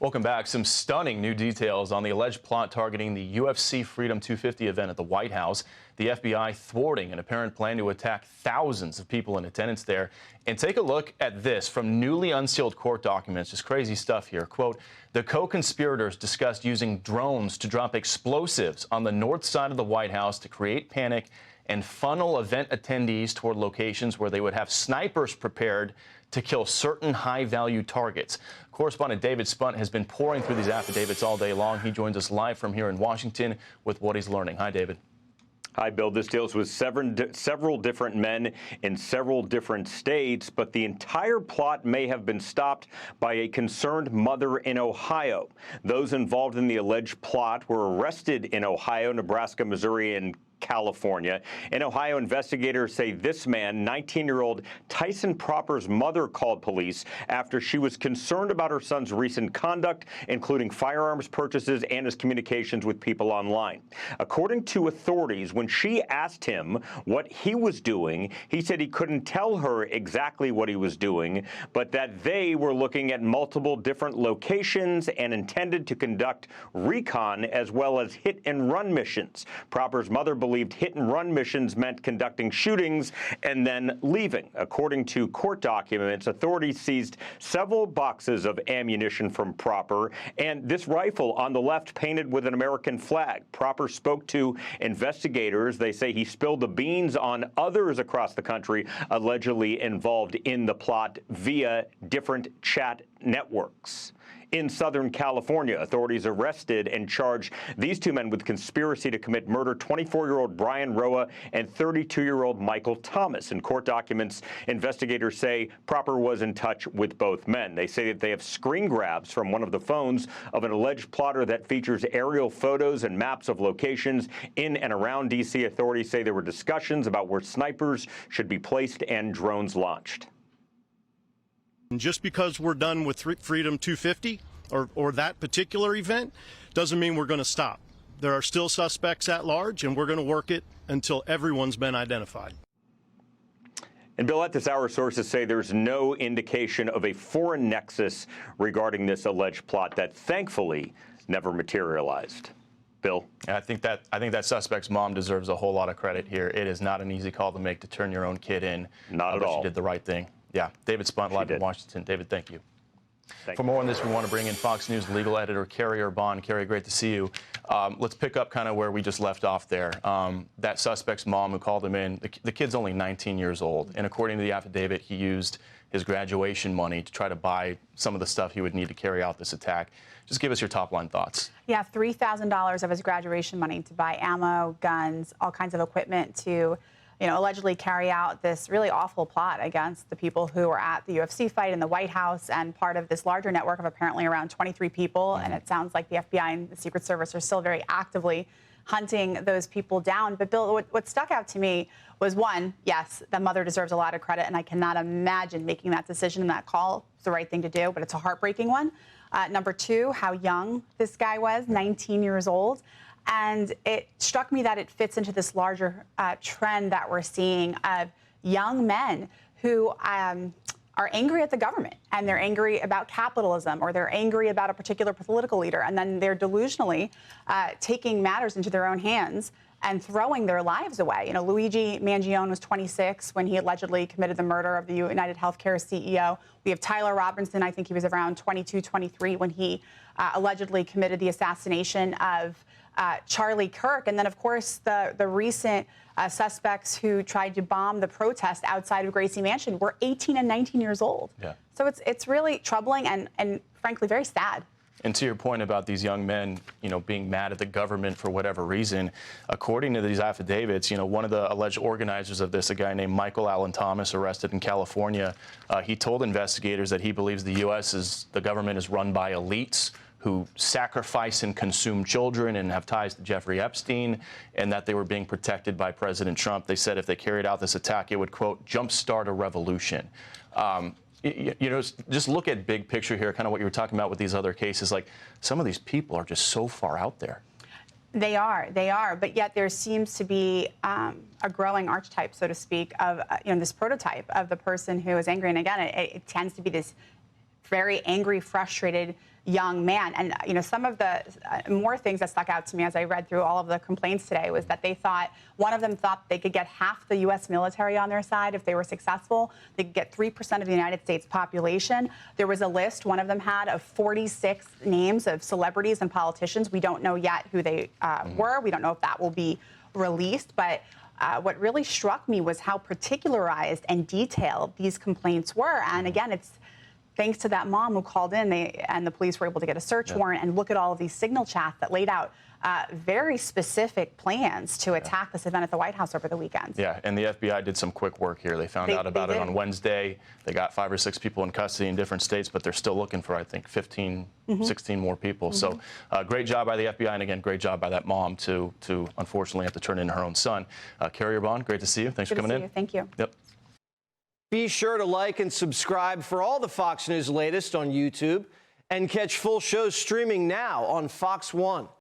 Welcome back. Some stunning new details on the alleged plot targeting the UFC Freedom 250 event at the White House. The FBI thwarting an apparent plan to attack thousands of people in attendance there. And take a look at this from newly unsealed court documents. Just crazy stuff here. Quote, the co-conspirators discussed using drones to drop explosives on the north side of the White House to create panic and funnel event attendees toward locations where they would have snipers prepared to kill certain high-value targets. Correspondent David Spunt has been pouring through these affidavits all day long. He joins us live from here in Washington with what he's learning. Hi, David. Hi, Bill. This deals with several different men in several different states, but the entire plot may have been stopped by a concerned mother in Ohio. Those involved in the alleged plot were arrested in Ohio, Nebraska, Missouri, and California. In Ohio, investigators say this man, 19-year-old Tyson Proper's mother, called police after she was concerned about her son's recent conduct, including firearms purchases and his communications with people online. According to authorities, when she asked him what he was doing, he said he couldn't tell her exactly what he was doing, but that they were looking at multiple different locations and intended to conduct recon as well as hit-and-run missions. Proper's mother believed hit-and-run missions meant conducting shootings and then leaving. According to court documents, authorities seized several boxes of ammunition from Proper, and this rifle on the left painted with an American flag. Proper spoke to investigators. They say he spilled the beans on others across the country allegedly involved in the plot via different chat networks. In Southern California, authorities arrested and charged these two men with conspiracy to commit murder, 24-year-old Brian Roa and 32-year-old Michael Thomas. In court documents, investigators say Proper was in touch with both men. They say that they have screen grabs from one of the phones of an alleged plotter that features aerial photos and maps of locations in and around D.C. Authorities say there were discussions about where snipers should be placed and drones launched. And just because we're done with Freedom 250 or that particular event doesn't mean we're going to stop. There are still suspects at large, and we're going to work it until everyone's been identified. And Bill, at this hour, sources say there's no indication of a foreign nexus regarding this alleged plot that thankfully never materialized. Bill? I think that suspect's mom deserves a whole lot of credit here. It is not an easy call to make to turn your own kid in. Not at all. She did the right thing. Yeah, David Spunt live in Washington. David, thank you. For more on this, we want to bring in Fox News legal editor Kerri Urbahn. Kerri, great to see you. Let's pick up kind of where we just left off there. That suspect's mom who called him in, the kid's only 19 years old, and according to the affidavit, he used his graduation money to try to buy some of the stuff he would need to carry out this attack. Just give us your top-line thoughts. Yeah, $3,000 of his graduation money to buy ammo, guns, all kinds of equipment to allegedly carry out this really awful plot against the people who were at the UFC fight in the White House and part of this larger network of apparently around 23 people. And it sounds like the FBI and the Secret Service are still very actively hunting those people down. But Bill, what stuck out to me was, one, yes, the mother deserves a lot of credit, and I cannot imagine making that decision and that call. It's the right thing to do, but it's a heartbreaking one. Number two, how young this guy was, 19 years old. And it struck me that it fits into this larger trend that we're seeing of young men who are angry at the government, and they're angry about capitalism, or they're angry about a particular political leader, and then they're delusionally taking matters into their own hands and throwing their lives away. Luigi Mangione was 26 when he allegedly committed the murder of the United Healthcare CEO. We have Tyler Robinson, I think he was around 22, 23 when he allegedly committed the assassination of Charlie Kirk. And then, of course, the recent suspects who tried to bomb the protest outside of Gracie Mansion were 18 and 19 years old. Yeah. So it's really troubling and frankly, very sad. And to your point about these young men, being mad at the government for whatever reason, according to these affidavits, one of the alleged organizers of this, a guy named Michael Allen Thomas, arrested in California, he told investigators that he believes the government is run by elites who sacrifice and consume children and have ties to Jeffrey Epstein, and that they were being protected by President Trump. They said if they carried out this attack, it would, quote, jumpstart a revolution. Just look at big picture here, kind of what you were talking about with these other cases. Like, some of these people are just so far out there. They are, but yet there seems to be a growing archetype, so to speak, of this prototype of the person who is angry. And again, it tends to be this very angry, frustrated young man. And, you know, some of the more things that stuck out to me as I read through all of the complaints today was that they thought, one of them thought they could get half the U.S. military on their side if they were successful. They could get 3% of the United States population. There was a list, one of them had, of 46 names of celebrities and politicians. We don't know yet who they were. We don't know if that will be released. But what really struck me was how particularized and detailed these complaints were. And again, it's thanks to that mom who called in, and the police were able to get a search warrant and look at all of these signal chats that laid out very specific plans to attack this event at the White House over the weekend. Yeah, and the FBI did some quick work here. They found out about it on Wednesday. They got 5 or 6 people in custody in different states, but they're still looking for, I think, 15, 16 more people. So great job by the FBI, and again, great job by that mom to unfortunately have to turn in her own son. Kerri Urbahn, great to see you. Thanks for coming in. Thank you. Yep. Be sure to like and subscribe for all the Fox News latest on YouTube, and catch full shows streaming now on Fox One.